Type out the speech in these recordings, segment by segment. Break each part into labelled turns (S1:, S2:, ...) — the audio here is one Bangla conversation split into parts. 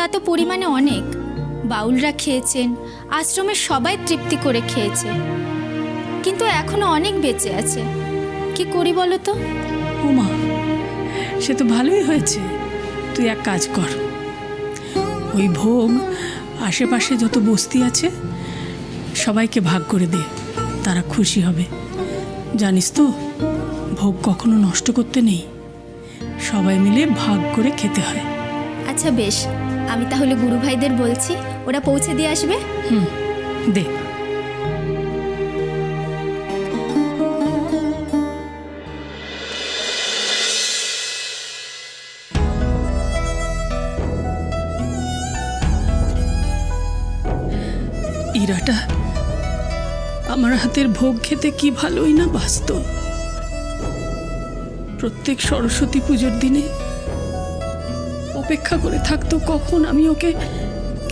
S1: তা তো পরিমাণে অনেক। বাউলরা খেয়েছেন, আশ্রমের সবাই তৃপ্তি করে খেয়েছে, কিন্তু এখনো অনেক বেঁচে আছে। কি করি বলো তো?
S2: উমা, সে তো ভালোই হয়েছে। তুই এক কাজ কর, ওই ভোগ আশেপাশে যত বস্তি আছে সবাইকে ভাগ করে দে, তারা খুশি হবে। জানিস তো, ভোগ কখনো নষ্ট করতে নেই, সবাই মিলে ভাগ করে খেতে হয়।
S1: আচ্ছা বেশ, আমি তাহলে গুরু ভাইদের বলছি, ওরা পৌঁছে দিয়ে আসবে।
S2: দে। ইরাটা আমার হাতের ভোগ খেতে কি ভালোই না বাসত। প্রত্যেক সরস্বতী পুজোর দিনে অপেক্ষা করে থাকতো কখন আমি ওকে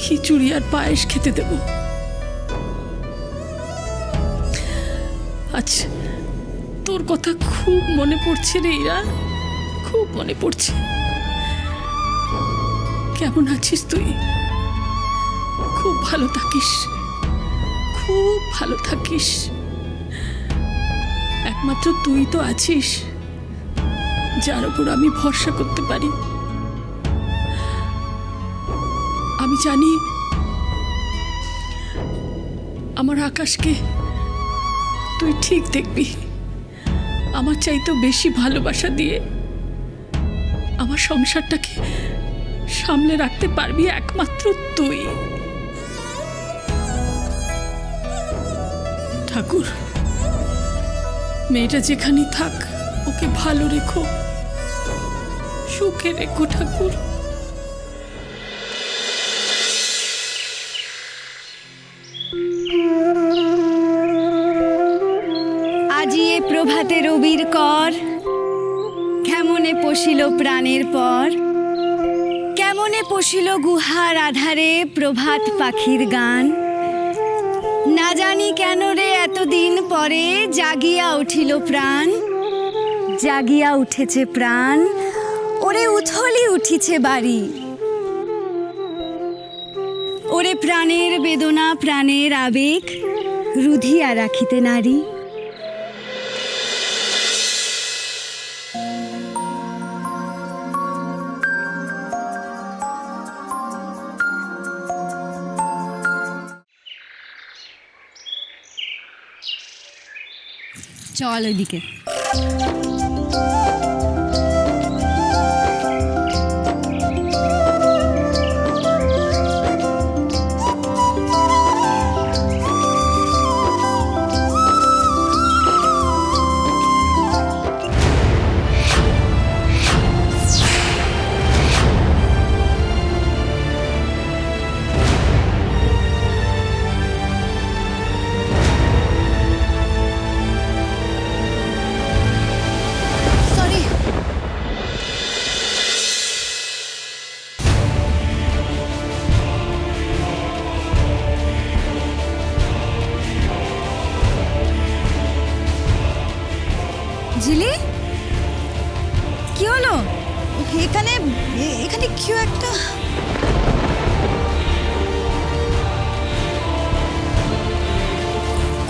S2: খিচুড়ি আর পায়েস খেতে দেব। আচ্ছা, তোর কথা খুব মনে পড়ছে রে ইরা, খুব মনে পড়ছে। কেমন আছিস তুই? খুব ভালো থাকিস, খুব ভালো থাকিস। একমাত্র তুই তো আছিস যার উপর আমি ভরসা করতে পারি। আমি জানি আমার আকাশকে তুই ঠিক দেখবি, আমার চাইতেও বেশি ভালোবাসা দিয়ে আমার সংসারটাকে সামলে রাখতে পারবি একমাত্র তুই। ঠাকুর, মেয়েটা যেখানেই থাক ওকে ভালো রেখো, সুখে রেখো ঠাকুর।
S3: আজি এ প্রভাতে রবির কর, কেমনে পশিল প্রাণের পর, কেমনে পশিল গুহার আধারে প্রভাত পাখির গান। না জানি কেন রে এতদিন পরে জাগিয়া উঠিল প্রাণ, জাগিয়া উঠেছে প্রাণ, ওরে উথলি উঠিছে বাড়ি। ওরে প্রাণের বেদনা প্রাণের আবেগ রুধিয়া রাখিতে নারী। চল ওইদিকে। ঝিলি, কি হলো? এখানে এখানে কেউ একটা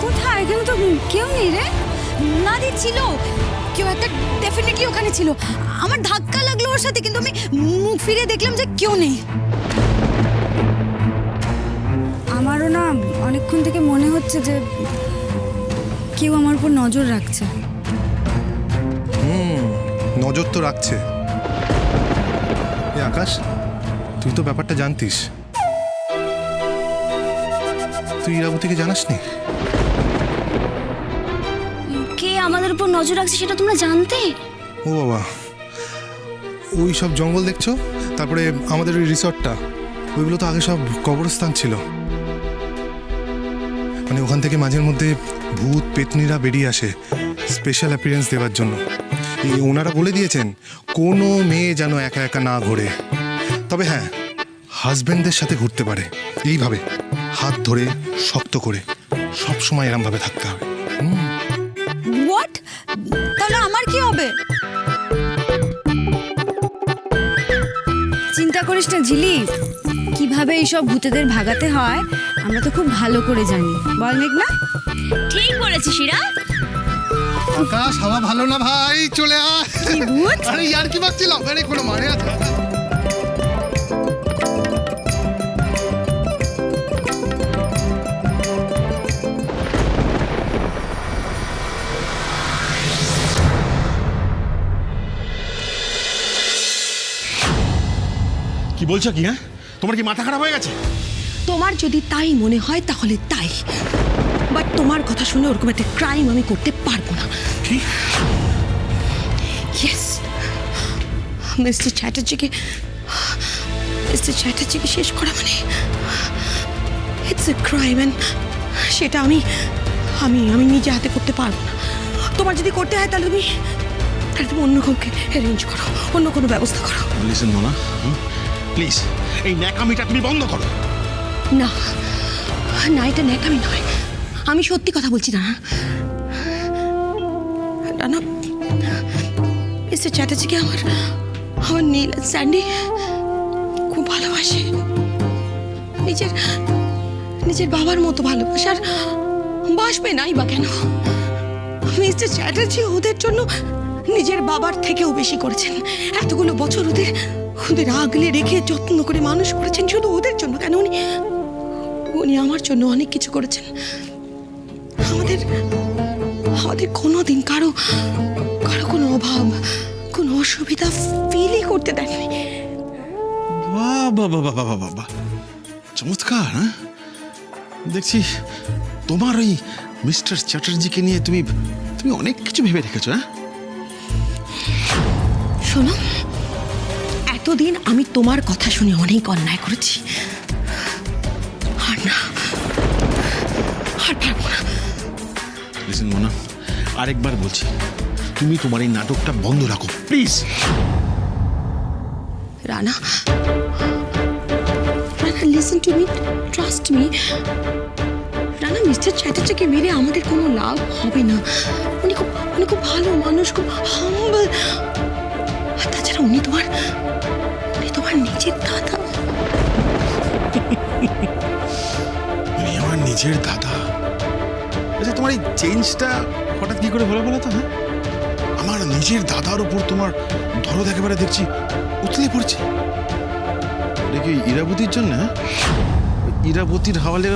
S3: কোথায়? এখানে তো কেউ নেই রে। না রে, ছিল কেউ একটা, ডেফিনেটলি ওখানে ছিল। আমার ধাক্কা লাগলো ওর সাথে, কিন্তু আমি মুখ ফিরে দেখলাম যে কেউ নেই। আমারও না অনেকক্ষণ থেকে মনে হচ্ছে যে কেউ আমার উপর নজর রাখছে।
S4: নজর তো রাখছে। আকাশ, তুই তো ব্যাপারটা জানতিস। তুই ইরাবতীকে জানাসনি?
S3: কে আমাদের উপর নজর রাখছে সেটা তোমরা জানতে?
S4: ও বাবা, ওই সব জঙ্গল দেখছো, তারপরে আমাদের ওই রিসর্টটা, ওইগুলো তো আগে সব কবরস্থান ছিল। মানে ওখান থেকে মাঝের মধ্যে ভূত পেতনিরা বেরিয়ে আসে স্পেশাল অ্যাপিয়ারেন্স দেওয়ার জন্য। ওনারা বলে দিয়েছেন কোনো মেয়ে যেন একা একা না ঘোরে। তবে হ্যাঁ, হাজব্যান্ডদের সাথে ঘুরতে পারে, এইভাবে হাত ধরে শক্ত করে সব সময় এরমভাবে থাকতে হবে।
S3: হোয়াট? তাহলে আমার কি হবে? চিন্তা করিস না ঝিলি, কিভাবে এইসব ভূতেদের ভাগাতে হয় আমরা তো খুব ভালো করে জানি, বল মেঘনা?
S5: ঠিক বলেছিস শিরা।
S4: আকাশ হাওয়া ভালো না ভাই, চলে আয়।
S3: কি ভূত?
S4: আরে ইয়ার কি ভাবছিলাম, আরে কোনো মানে আছে?
S6: কি বলছো কি? হ্যাঁ, তোমার কি মাথা খারাপ হয়ে গেছে?
S7: তোমার যদি তাই মনে হয় তাহলে তাই, বাট তোমার কথা শুনে ওরকম একটা ক্রাইম আমি করতে পারবো না।
S6: কি?
S7: ইয়েস, মিস্টার চ্যাটার্জিকে শেষ করা মানে ইটস এ ক্রাইম, এন্ড সেটা আমি আমি আমি নিজে হাতে করতে পারবো না। তোমার যদি করতে হয় তাহলে তুমি অন্য কাউকে অ্যারেঞ্জ করো, অন্য কোনো ব্যবস্থা করো।
S6: লিসেন মোনা, প্লিজ এই ন্যাকামিটা তুমি বন্ধ করো।
S7: না না, এটা ন্যাকামি নয়, আমি সত্যি কথা বলছি না। রানা, মিস্টার চ্যাটার্জিকে আমার নীল আর স্যান্ডি খুব ভালোবাসে, নিজের বাবার মতো ভালোবাসার বাসবে নাই বা কেন? মিস্টার চ্যাটার্জি ওদের জন্য নিজের বাবার থেকেও বেশি করেছেন। এতগুলো বছর ওদের আগলে রেখে যত্ন করে মানুষ করেছেন শুধু ওদের জন্য কেন? উনি আমার জন্য অনেক কিছু করেছেন। আমাদের কোনোদিন কারো কোনো অভাব, কোনো অসুবিধা ফিলই করতে দেননি।
S6: বাহ বাহ বাহ বাহ বাহ বাহ, চমৎকার। হ্যাঁ, দেখছি তোমার ওই মিস্টার চ্যাটার্জিকে নিয়ে তুমি অনেক কিছু ভেবে রেখেছো। হ্যাঁ,
S7: শোনো, এতদিন আমি তোমার কথা শুনে অনেক অন্যায় করেছি, আর না, আর পারবো না।
S6: লিসেন মোনা, আরেকবার বলছি, তুমি তোমার এই নাটকটা বন্ধ রাখো please.
S7: Rana, listen to me, trust me. Rana, mister চ্যাটার্জিকে মেরে আমাদের কোনো লাভ হবে না। উনি খুব ভালো মানুষ, খুব হাম্বল। তাছাড়া উনি তোমার নিজের দাদা।
S6: উনি আমার নিজের দাদা? আচ্ছা, তোমার এই চেঞ্জটা হঠাৎ কি করে হলো বলো তো? হ্যাঁ, আমার নিজের দাদার উপর তোমার দরদ একেবারে দেখছি উতলে পড়ছে। এটা কি ইরাবতীর জন্য? হ্যাঁ, ইরাবতীর হাওয়ালে।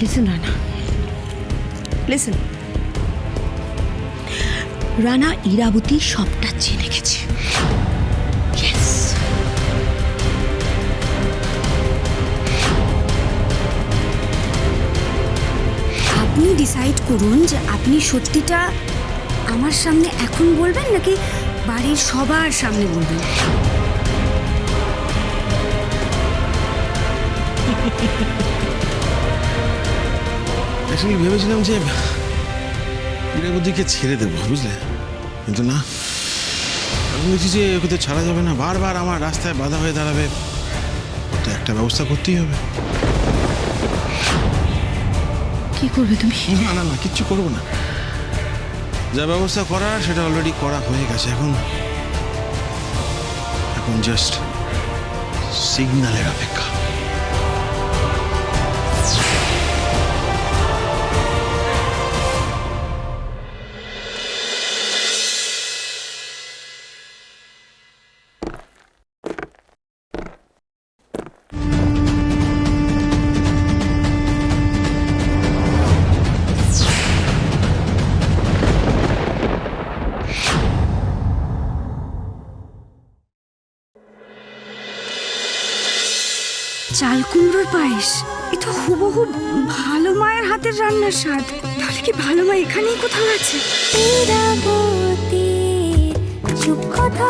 S7: Listen Rana, listen. রানা ইরাবতী সবটা জেনে গেছে। Yes.
S3: আপনি ডিসাইড করুন যে আপনি সত্যিটা আমার সামনে এখন বলবেন নাকি বাড়ির সবার সামনে বলবেন।
S6: অ্যাকচুয়ালি ভেবেছিলাম যে ইরাবতীকে ছেড়ে দেবো, বুঝলে, কিন্তু না, আমি বলছি যে ওকে তো ছাড়া যাবে না, বারবার আমার রাস্তায় বাধা হয়ে দাঁড়াবে, তো একটা ব্যবস্থা করতেই হবে।
S7: কি করবে তুমি?
S6: না না না, কিচ্ছু করবো না, যা ব্যবস্থা করার সেটা অলরেডি করা হয়ে গেছে। এখন জাস্ট সিগন্যালের অপেক্ষা।
S3: চাল কুমড়োর পায়েস, এ তো হুবহু ভালো মায়ের হাতের রান্নার স্বাদ। তাহলে কি ভালো মা এখানেই কোথাও আছে?
S1: চুপ কথা